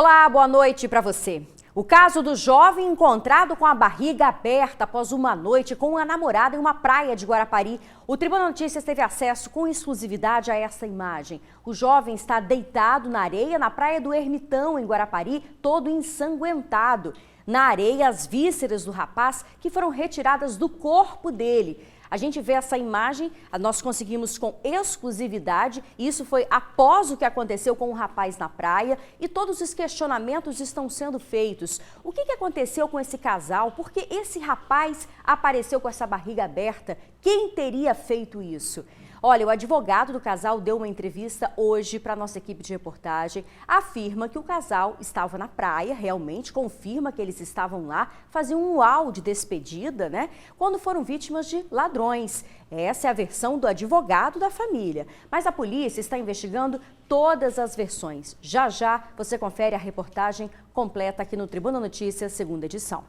Olá, boa noite para você. O caso do jovem encontrado com a barriga aberta após uma noite com a namorada em uma praia de Guarapari. O Tribuna Notícias teve acesso com exclusividade a essa imagem. O jovem está deitado na areia na praia do Ermitão, em Guarapari, todo ensanguentado. Na areia, as vísceras do rapaz que foram retiradas do corpo dele. A gente vê essa imagem, nós conseguimos com exclusividade, e isso foi após o que aconteceu com o rapaz na praia, e todos os questionamentos estão sendo feitos. O que aconteceu com esse casal? Por que esse rapaz apareceu com essa barriga aberta? Quem teria feito isso? Olha, o advogado do casal deu uma entrevista hoje para a nossa equipe de reportagem, afirma que o casal estava na praia, realmente confirma que eles estavam lá, faziam um luau de despedida, né, quando foram vítimas de ladrões. Essa é a versão do advogado da família, mas a polícia está investigando todas as versões. Já já você confere a reportagem completa aqui no Tribuna Notícias, segunda edição.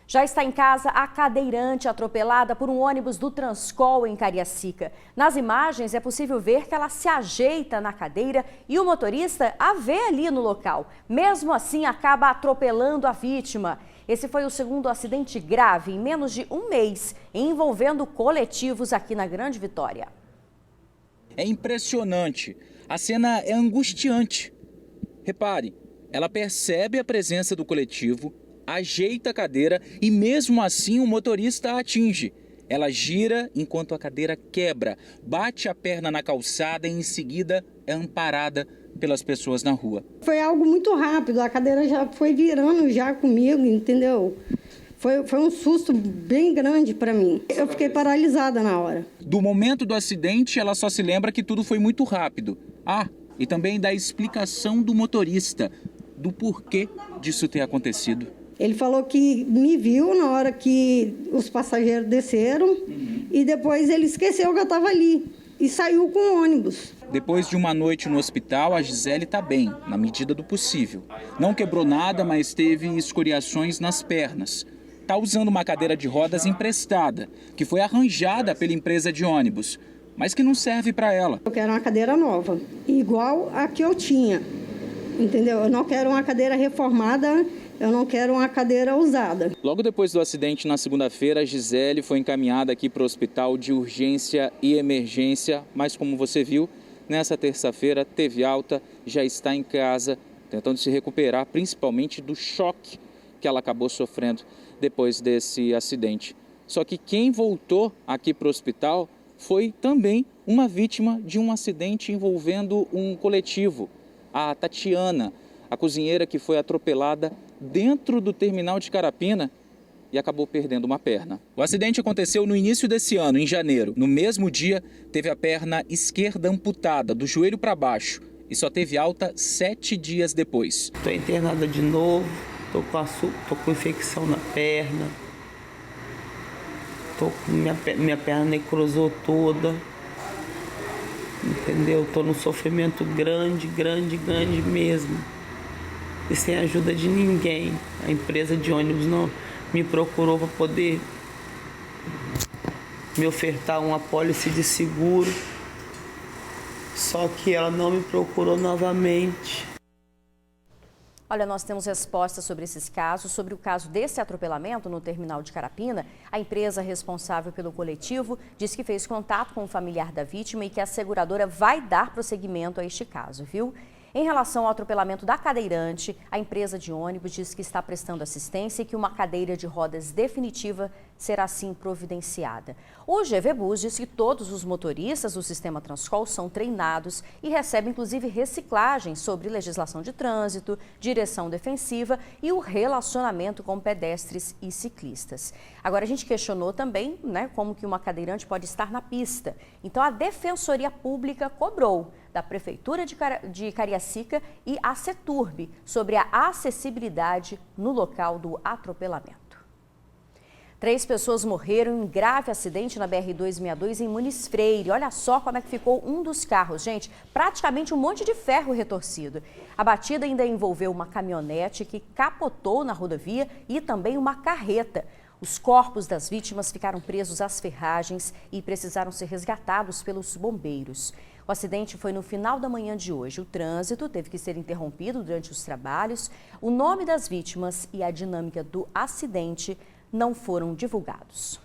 Já está em casa a cadeirante atropelada por um ônibus do Transcol em Cariacica. Nas imagens é possível ver que ela se ajeita na cadeira e o motorista a vê ali no local. Mesmo assim, acaba atropelando a vítima. Esse foi o segundo acidente grave em menos de um mês, envolvendo coletivos aqui na Grande Vitória. É impressionante. A cena é angustiante. Repare, ela percebe a presença do coletivo, ajeita a cadeira e mesmo assim o motorista a atinge. Ela gira enquanto a cadeira quebra, bate a perna na calçada e em seguida é amparada pelas pessoas na rua. Foi algo muito rápido, a cadeira já foi virando já comigo, entendeu? Foi um susto bem grande para mim. Eu fiquei paralisada na hora. Do momento do acidente, ela só se lembra que tudo foi muito rápido. E também da explicação do motorista, do porquê disso ter acontecido. Ele falou que me viu na hora que os passageiros desceram e depois ele esqueceu que eu estava ali e saiu com o ônibus. Depois de uma noite no hospital, a Gisele está bem, na medida do possível. Não quebrou nada, mas teve escoriações nas pernas. Está usando uma cadeira de rodas emprestada, que foi arranjada pela empresa de ônibus, mas que não serve para ela. Eu quero uma cadeira nova, igual a que eu tinha, entendeu? Eu não quero uma cadeira reformada. Eu não quero uma cadeira usada. Logo depois do acidente, na segunda-feira, a Gisele foi encaminhada aqui para o hospital de urgência e emergência. Mas como você viu, nessa terça-feira teve alta, já está em casa, tentando se recuperar, principalmente do choque que ela acabou sofrendo depois desse acidente. Só que quem voltou aqui para o hospital foi também uma vítima de um acidente envolvendo um coletivo, a Tatiana, a cozinheira que foi atropelada dentro do terminal de Carapina e acabou perdendo uma perna. O acidente aconteceu no início desse ano, em janeiro. No mesmo dia, teve a perna esquerda amputada, do joelho para baixo, e só teve alta 7 dias depois. Estou internada de novo, tô com infecção na perna, minha perna necrosou toda, entendeu? Estou num sofrimento grande mesmo. E sem a ajuda de ninguém. A empresa de ônibus não me procurou para poder me ofertar uma apólice de seguro. Só que ela não me procurou novamente. Olha, nós temos respostas sobre esses casos. Sobre o caso desse atropelamento no terminal de Carapina, a empresa responsável pelo coletivo disse que fez contato com o familiar da vítima e que a seguradora vai dar prosseguimento a este caso, viu? Em relação ao atropelamento da cadeirante, a empresa de ônibus diz que está prestando assistência e que uma cadeira de rodas definitiva será sim providenciada. O GV Bus diz que todos os motoristas do sistema Transcol são treinados e recebem inclusive reciclagem sobre legislação de trânsito, direção defensiva e o relacionamento com pedestres e ciclistas. Agora a gente questionou também, como que uma cadeirante pode estar na pista. Então a Defensoria Pública cobrou da Prefeitura de Cariacica e a CETURB sobre a acessibilidade no local do atropelamento. 3 pessoas morreram em um grave acidente na BR-262 em Muniz Freire. Olha só como é que ficou um dos carros, gente, praticamente um monte de ferro retorcido. A batida ainda envolveu uma caminhonete que capotou na rodovia e também uma carreta. Os corpos das vítimas ficaram presos às ferragens e precisaram ser resgatados pelos bombeiros. O acidente foi no final da manhã de hoje. O trânsito teve que ser interrompido durante os trabalhos. O nome das vítimas e a dinâmica do acidente não foram divulgados.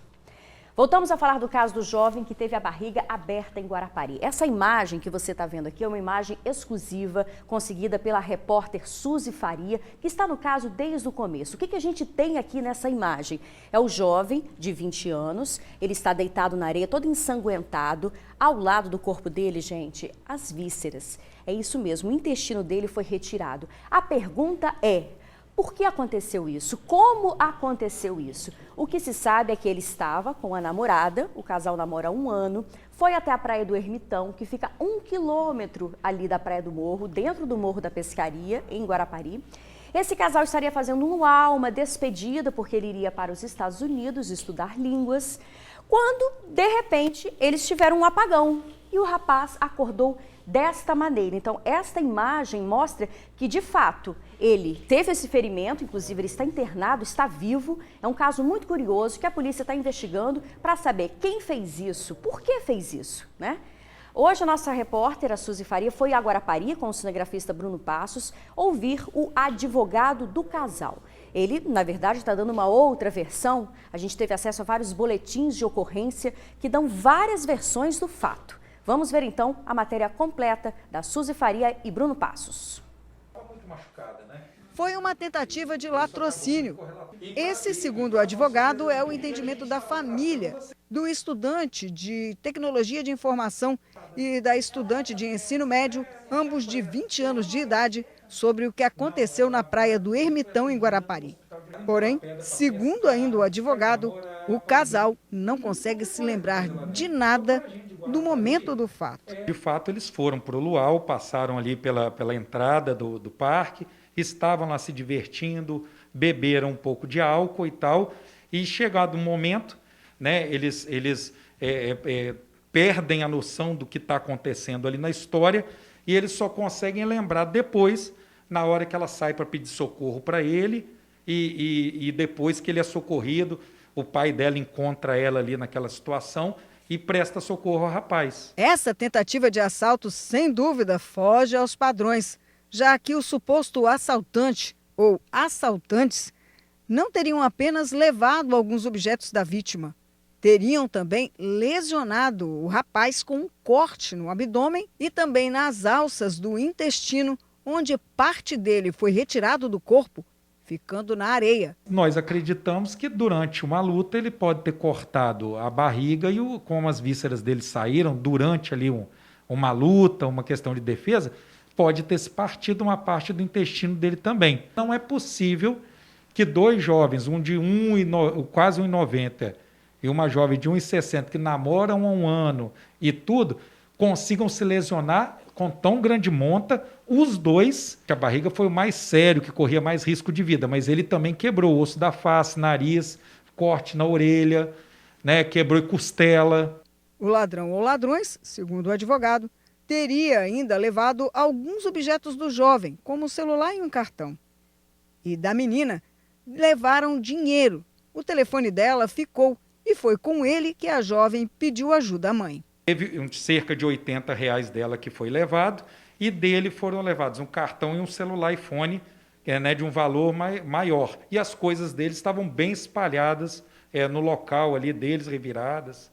Voltamos a falar do caso do jovem que teve a barriga aberta em Guarapari. Essa imagem que você está vendo aqui é uma imagem exclusiva conseguida pela repórter Suzy Faria, que está no caso desde o começo. O que a gente tem aqui nessa imagem? É o jovem de 20 anos, ele está deitado na areia, todo ensanguentado. Ao lado do corpo dele, gente, as vísceras. É isso mesmo, o intestino dele foi retirado. A pergunta é: por que aconteceu isso? Como aconteceu isso? O que se sabe é que ele estava com a namorada, o casal namora há 1 ano, foi até a Praia do Ermitão, que fica 1 quilômetro ali da Praia do Morro, dentro do Morro da Pescaria, em Guarapari. Esse casal estaria fazendo um luau, uma despedida, porque ele iria para os Estados Unidos estudar línguas, quando, de repente, eles tiveram um apagão e o rapaz acordou desta maneira. Então, esta imagem mostra que, de fato, ele teve esse ferimento, inclusive ele está internado, está vivo. É um caso muito curioso que a polícia está investigando para saber quem fez isso, por que fez isso, né? Hoje a nossa repórter, a Suzy Faria, foi a Guarapari com o cinegrafista Bruno Passos ouvir o advogado do casal. Ele, na verdade, está dando uma outra versão. A gente teve acesso a vários boletins de ocorrência que dão várias versões do fato. Vamos ver então a matéria completa da Suzy Faria e Bruno Passos. Foi uma tentativa de latrocínio. Esse, segundo o advogado, é o entendimento da família, do estudante de tecnologia de informação e da estudante de ensino médio, ambos de 20 anos de idade, sobre o que aconteceu na Praia do Ermitão, em Guarapari. Porém, segundo ainda o advogado, o casal não consegue se lembrar de nada do momento do fato. De fato, eles foram para o luau, passaram ali pela entrada do parque, estavam lá se divertindo, beberam um pouco de álcool e tal, e chegado um momento, né, eles perdem a noção do que está acontecendo ali na história, e eles só conseguem lembrar depois, na hora que ela sai para pedir socorro para ele, e depois que ele é socorrido, o pai dela encontra ela ali naquela situação e presta socorro ao rapaz. Essa tentativa de assalto, sem dúvida, foge aos padrões, já que o suposto assaltante ou assaltantes não teriam apenas levado alguns objetos da vítima, teriam também lesionado o rapaz com um corte no abdômen e também nas alças do intestino, onde parte dele foi retirado do corpo, ficando na areia. Nós acreditamos que durante uma luta ele pode ter cortado a barriga e como as vísceras dele saíram durante ali uma luta, uma questão de defesa, pode ter se partido uma parte do intestino dele também. Não é possível que 2 jovens, um de quase 1,90 e uma jovem de 1,60 que namoram há 1 ano e tudo, consigam se lesionar com tão grande monta. Os dois, que a barriga foi o mais sério, que corria mais risco de vida, mas ele também quebrou o osso da face, nariz, corte na orelha, né, quebrou costela. O ladrão ou ladrões, segundo o advogado, teria ainda levado alguns objetos do jovem, como o celular e um cartão. E da menina, levaram dinheiro. O telefone dela ficou e foi com ele que a jovem pediu ajuda à mãe. Teve cerca de R$80 dela que foi levado e dele foram levados um cartão e um celular iPhone, né, de um valor maior. E as coisas deles estavam bem espalhadas no local ali deles, reviradas.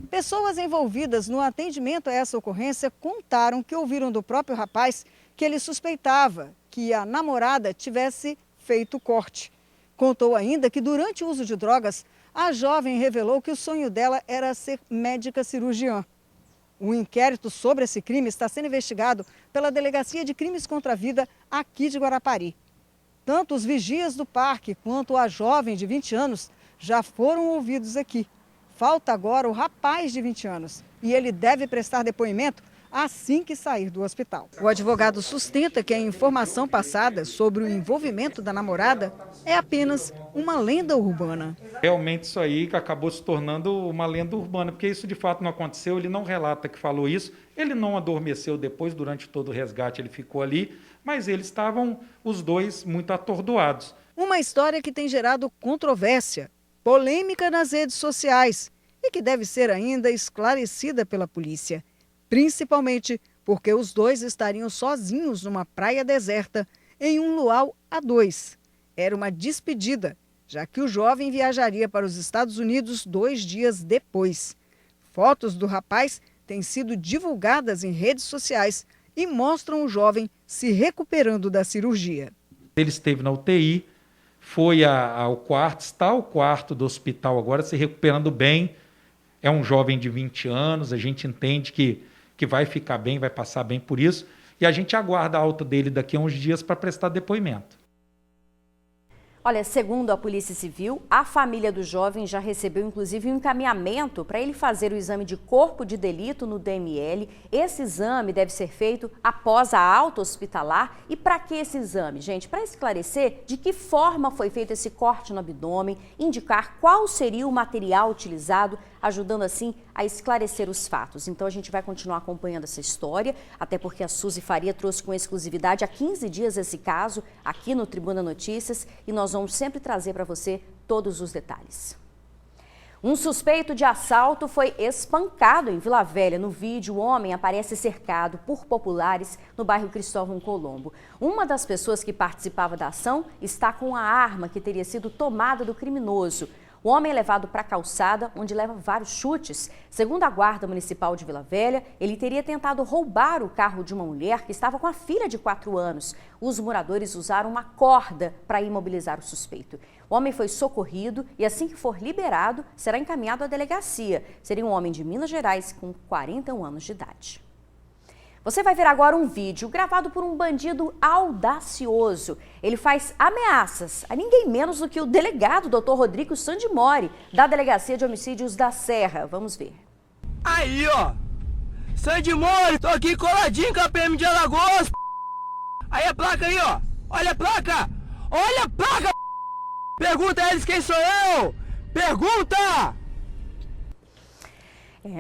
Pessoas envolvidas no atendimento a essa ocorrência contaram que ouviram do próprio rapaz que ele suspeitava que a namorada tivesse feito o corte. Contou ainda que durante o uso de drogas, a jovem revelou que o sonho dela era ser médica cirurgiã. O inquérito sobre esse crime está sendo investigado pela Delegacia de Crimes contra a Vida aqui de Guarapari. Tanto os vigias do parque quanto a jovem de 20 anos já foram ouvidos aqui. Falta agora o rapaz de 20 anos e ele deve prestar depoimento assim que sair do hospital. O advogado sustenta que a informação passada sobre o envolvimento da namorada é apenas uma lenda urbana. Realmente isso aí que acabou se tornando uma lenda urbana, porque isso de fato não aconteceu, ele não relata que falou isso, ele não adormeceu depois, durante todo o resgate ele ficou ali, mas eles estavam, os dois, muito atordoados. Uma história que tem gerado controvérsia, polêmica nas redes sociais e que deve ser ainda esclarecida pela polícia, principalmente porque os dois estariam sozinhos numa praia deserta em um luau a dois. Era uma despedida, já que o jovem viajaria para os Estados Unidos 2 dias depois. Fotos do rapaz têm sido divulgadas em redes sociais e mostram o jovem se recuperando da cirurgia. Ele esteve na UTI, foi ao quarto, está ao quarto do hospital agora, se recuperando bem. É um jovem de 20 anos, a gente entende que vai ficar bem, vai passar bem por isso. E a gente aguarda a alta dele daqui a uns dias para prestar depoimento. Olha, segundo a Polícia Civil, a família do jovem já recebeu inclusive um encaminhamento para ele fazer o exame de corpo de delito no DML. Esse exame deve ser feito após a alta hospitalar. E para que esse exame, gente? Para esclarecer de que forma foi feito esse corte no abdômen, indicar qual seria o material utilizado, ajudando assim a esclarecer os fatos. Então a gente vai continuar acompanhando essa história, até porque a Suzy Faria trouxe com exclusividade há 15 dias esse caso aqui no Tribuna Notícias e nós vamos sempre trazer para você todos os detalhes. Um suspeito de assalto foi espancado em Vila Velha. No vídeo, o homem aparece cercado por populares no bairro Cristóvão Colombo. Uma das pessoas que participava da ação está com a arma que teria sido tomada do criminoso. O homem é levado para a calçada, onde leva vários chutes. Segundo a Guarda Municipal de Vila Velha, ele teria tentado roubar o carro de uma mulher que estava com a filha de 4 anos. Os moradores usaram uma corda para imobilizar o suspeito. O homem foi socorrido e, assim que for liberado, será encaminhado à delegacia. Seria um homem de Minas Gerais com 41 anos de idade. Você vai ver agora um vídeo gravado por um bandido audacioso. Ele faz ameaças a ninguém menos do que o delegado Dr. Rodrigo Sandimori, da Delegacia de Homicídios da Serra. Vamos ver. Aí, ó. Sandimori, tô aqui coladinho com a PM de Alagoas. Aí a placa aí, ó. Olha a placa. Olha a placa. Pergunta a eles quem sou eu. Pergunta!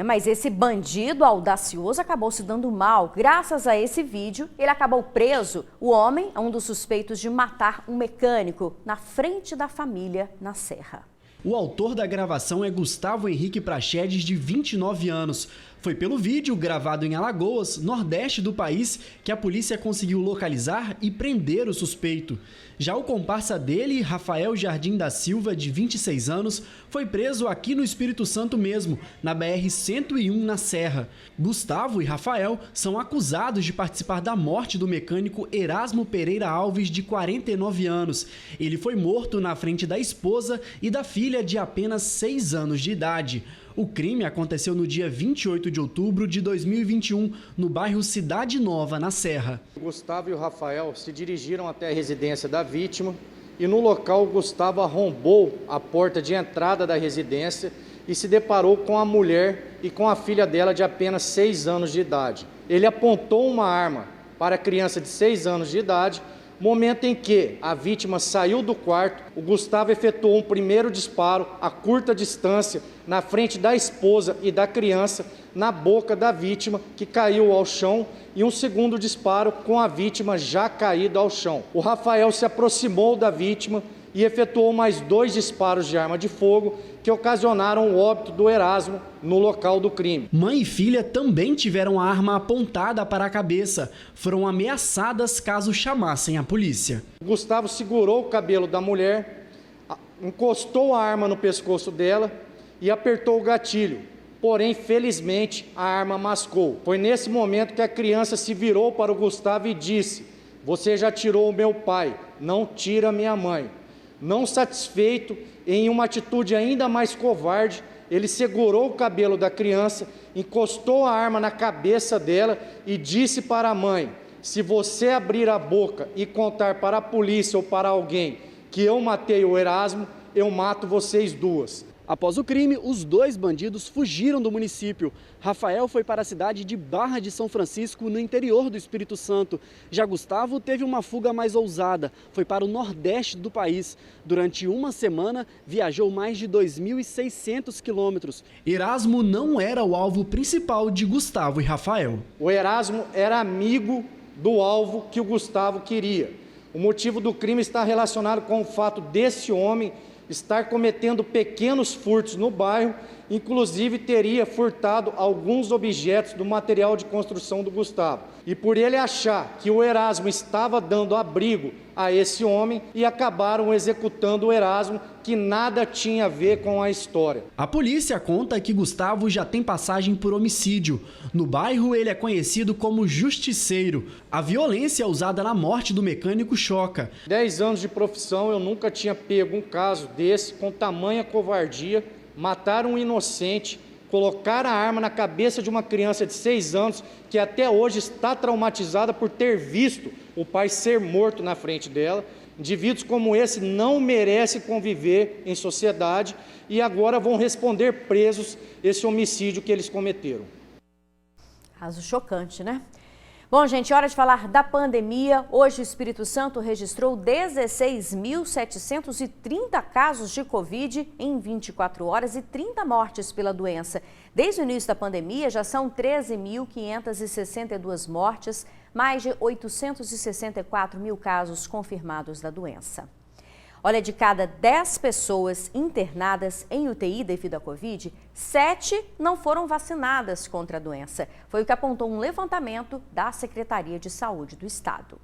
Mas esse bandido audacioso acabou se dando mal. Graças a esse vídeo, ele acabou preso. O homem é um dos suspeitos de matar um mecânico na frente da família na Serra. O autor da gravação é Gustavo Henrique Prachedes, de 29 anos. Foi pelo vídeo, gravado em Alagoas, nordeste do país, que a polícia conseguiu localizar e prender o suspeito. Já o comparsa dele, Rafael Jardim da Silva, de 26 anos, foi preso aqui no Espírito Santo mesmo, na BR-101, na Serra. Gustavo e Rafael são acusados de participar da morte do mecânico Erasmo Pereira Alves, de 49 anos. Ele foi morto na frente da esposa e da filha de apenas 6 anos de idade. O crime aconteceu no dia 28 de outubro de 2021, no bairro Cidade Nova, na Serra. O Gustavo e o Rafael se dirigiram até a residência da vítima e no local o Gustavo arrombou a porta de entrada da residência e se deparou com a mulher e com a filha dela de apenas 6 anos de idade. Ele apontou uma arma para a criança de 6 anos de idade. Momento em que a vítima saiu do quarto, o Gustavo efetuou um primeiro disparo a curta distância na frente da esposa e da criança, na boca da vítima, que caiu ao chão, e um segundo disparo com a vítima já caída ao chão. O Rafael se aproximou da vítima e efetuou mais 2 disparos de arma de fogo que ocasionaram o óbito do Erasmo no local do crime. Mãe e filha também tiveram a arma apontada para a cabeça. Foram ameaçadas caso chamassem a polícia. Gustavo segurou o cabelo da mulher, encostou a arma no pescoço dela e apertou o gatilho. Porém, felizmente, a arma mascou. Foi nesse momento que a criança se virou para o Gustavo e disse: "Você já tirou o meu pai, não tira minha mãe." Não satisfeito, em uma atitude ainda mais covarde, ele segurou o cabelo da criança, encostou a arma na cabeça dela e disse para a mãe: "Se você abrir a boca e contar para a polícia ou para alguém que eu matei o Erasmo, eu mato vocês duas." Após o crime, os 2 bandidos fugiram do município. Rafael foi para a cidade de Barra de São Francisco, no interior do Espírito Santo. Já Gustavo teve uma fuga mais ousada, foi para o nordeste do país. Durante uma semana, viajou mais de 2.600 quilômetros. Erasmo não era o alvo principal de Gustavo e Rafael. O Erasmo era amigo do alvo que o Gustavo queria. O motivo do crime está relacionado com o fato desse homem estar cometendo pequenos furtos no bairro, inclusive teria furtado alguns objetos do material de construção do Gustavo. E por ele achar que o Erasmo estava dando abrigo a esse homem, e acabaram executando o Erasmo, que nada tinha a ver com a história. A polícia conta que Gustavo já tem passagem por homicídio. No bairro, ele é conhecido como Justiceiro. A violência usada na morte do mecânico choca. 10 anos de profissão, eu nunca tinha pego um caso desse com tamanha covardia. Mataram um inocente, colocaram a arma na cabeça de uma criança de 6 anos, que até hoje está traumatizada por ter visto o pai ser morto na frente dela. Indivíduos como esse não merecem conviver em sociedade e agora vão responder presos esse homicídio que eles cometeram. Caso chocante, né? Bom, gente, hora de falar da pandemia. Hoje o Espírito Santo registrou 16.730 casos de Covid em 24 horas e 30 mortes pela doença. Desde o início da pandemia, já são 13.562 mortes, mais de 864 mil casos confirmados da doença. Olha, de cada 10 pessoas internadas em UTI devido à Covid, 7 não foram vacinadas contra a doença. Foi o que apontou um levantamento da Secretaria de Saúde do Estado.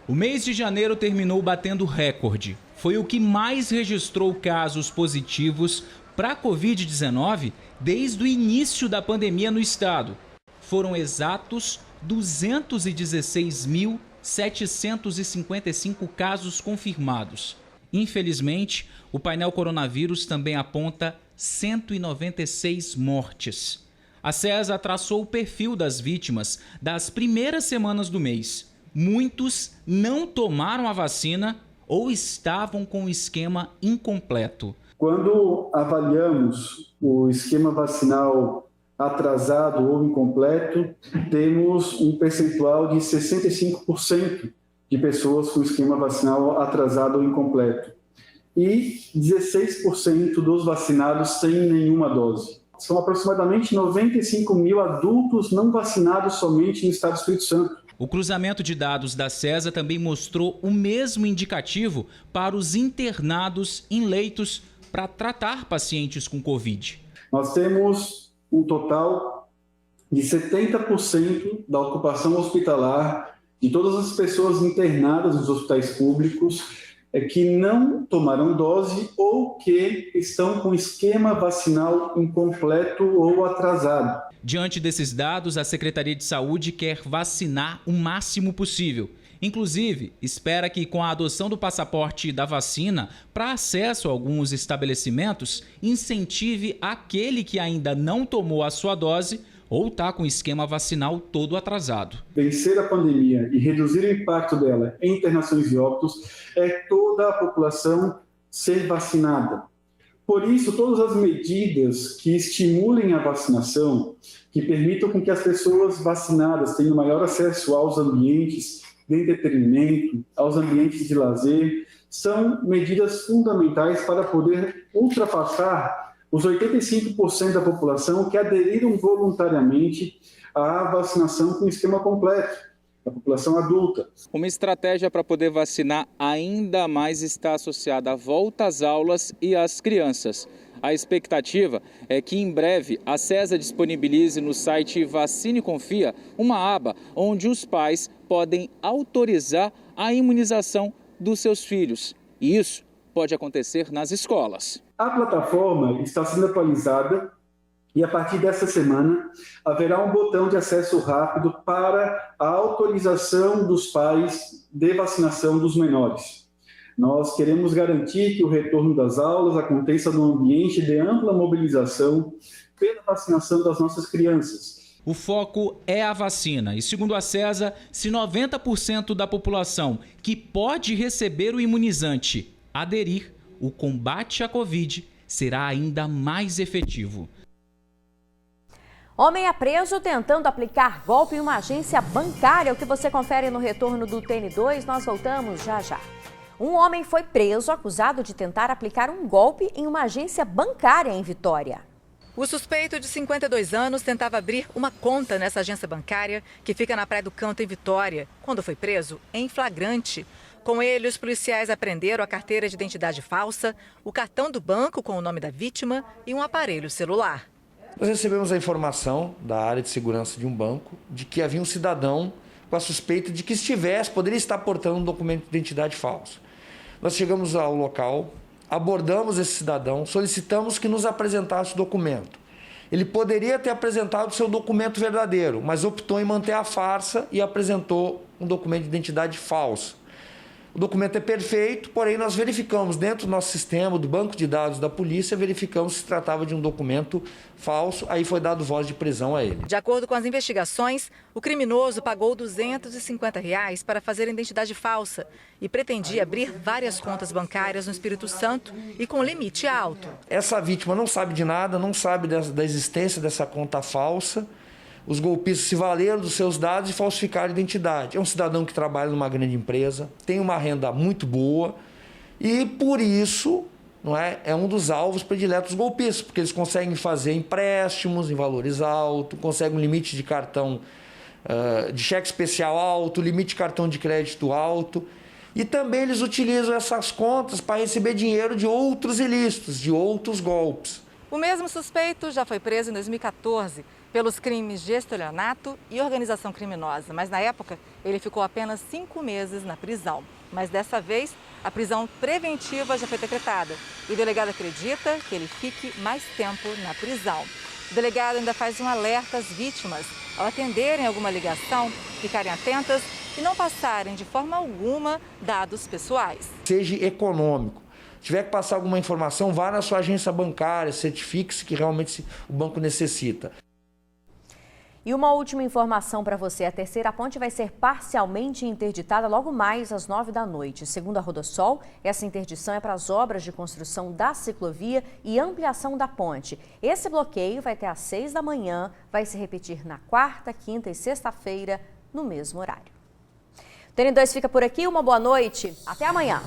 O mês de janeiro terminou batendo recorde. Foi o que mais registrou casos positivos para a Covid-19 desde o início da pandemia no estado. Foram exatos 216.755 casos confirmados. Infelizmente, o painel coronavírus também aponta 196 mortes. A CESA traçou o perfil das vítimas das primeiras semanas do mês. Muitos não tomaram a vacina ou estavam com o esquema incompleto. Quando avaliamos o esquema vacinal atrasado ou incompleto, temos um percentual de 65% de pessoas com esquema vacinal atrasado ou incompleto. E 16% dos vacinados sem nenhuma dose. São aproximadamente 95 mil adultos não vacinados somente no estado do Espírito Santo. O cruzamento de dados da CESA também mostrou o mesmo indicativo para os internados em leitos para tratar pacientes com Covid. Nós temos um total de 70% da ocupação hospitalar de todas as pessoas internadas nos hospitais públicos que não tomaram dose ou que estão com esquema vacinal incompleto ou atrasado. Diante desses dados, a Secretaria de Saúde quer vacinar o máximo possível. Inclusive, espera que com a adoção do passaporte da vacina para acesso a alguns estabelecimentos, incentive aquele que ainda não tomou a sua dose ou está com o esquema vacinal todo atrasado. Vencer a pandemia e reduzir o impacto dela em internações e óbitos é toda a população ser vacinada. Por isso, todas as medidas que estimulem a vacinação, que permitam com que as pessoas vacinadas tenham maior acesso aos ambientes de entretenimento, aos ambientes de lazer, são medidas fundamentais para poder ultrapassar os 85% da população que aderiram voluntariamente à vacinação com esquema completo, a população adulta. Uma estratégia para poder vacinar ainda mais está associada à volta às aulas e às crianças. A expectativa é que em breve a CESA disponibilize no site Vacine Confia uma aba onde os pais podem autorizar a imunização dos seus filhos. E isso pode acontecer nas escolas. A plataforma está sendo atualizada e a partir dessa semana haverá um botão de acesso rápido para a autorização dos pais de vacinação dos menores. Nós queremos garantir que o retorno das aulas aconteça num ambiente de ampla mobilização pela vacinação das nossas crianças. O foco é a vacina e, segundo a CESA, se 90% da população que pode receber o imunizante aderir, o combate à Covid será ainda mais efetivo. Homem é preso tentando aplicar golpe em uma agência bancária. O que você confere no retorno do TN2, nós voltamos já já. Um homem foi preso acusado de tentar aplicar um golpe em uma agência bancária em Vitória. O suspeito de 52 anos tentava abrir uma conta nessa agência bancária que fica na Praia do Canto, em Vitória, quando foi preso em flagrante. Com ele, os policiais apreenderam a carteira de identidade falsa, o cartão do banco com o nome da vítima e um aparelho celular. Nós recebemos a informação da área de segurança de um banco de que havia um cidadão com a suspeita de que poderia estar portando um documento de identidade falso. Nós chegamos ao local, abordamos esse cidadão, solicitamos que nos apresentasse o documento. Ele poderia ter apresentado o seu documento verdadeiro, mas optou em manter a farsa e apresentou um documento de identidade falso. O documento é perfeito, porém nós verificamos dentro do nosso sistema, do banco de dados da polícia, verificamos se tratava de um documento falso, aí foi dado voz de prisão a ele. De acordo com as investigações, o criminoso pagou R$ 250 para fazer a identidade falsa e pretendia abrir várias contas bancárias no Espírito Santo e com limite alto. Essa vítima não sabe de nada, não sabe da existência dessa conta falsa. Os golpistas se valeram dos seus dados e falsificaram a identidade. É um cidadão que trabalha numa grande empresa, tem uma renda muito boa e, por isso, é um dos alvos prediletos dos golpistas, porque eles conseguem fazer empréstimos em valores altos, conseguem um limite de cartão de cheque especial alto, limite de cartão de crédito alto. E também eles utilizam essas contas para receber dinheiro de outros ilícitos, de outros golpes. O mesmo suspeito já foi preso em 2014 pelos crimes de estelionato e organização criminosa, mas na época ele ficou apenas 5 meses na prisão. Mas dessa vez, a prisão preventiva já foi decretada e o delegado acredita que ele fique mais tempo na prisão. O delegado ainda faz um alerta às vítimas, ao atenderem alguma ligação, ficarem atentas e não passarem de forma alguma dados pessoais. Seja econômico. Se tiver que passar alguma informação, vá na sua agência bancária, certifique-se que realmente o banco necessita. E uma última informação para você. A terceira ponte vai ser parcialmente interditada logo mais às 9 da noite. Segundo a Rodosol, essa interdição é para as obras de construção da ciclovia e ampliação da ponte. Esse bloqueio vai até às 6 da manhã, vai se repetir na quarta, quinta e sexta-feira, no mesmo horário. O TN2 fica por aqui, uma boa noite, até amanhã.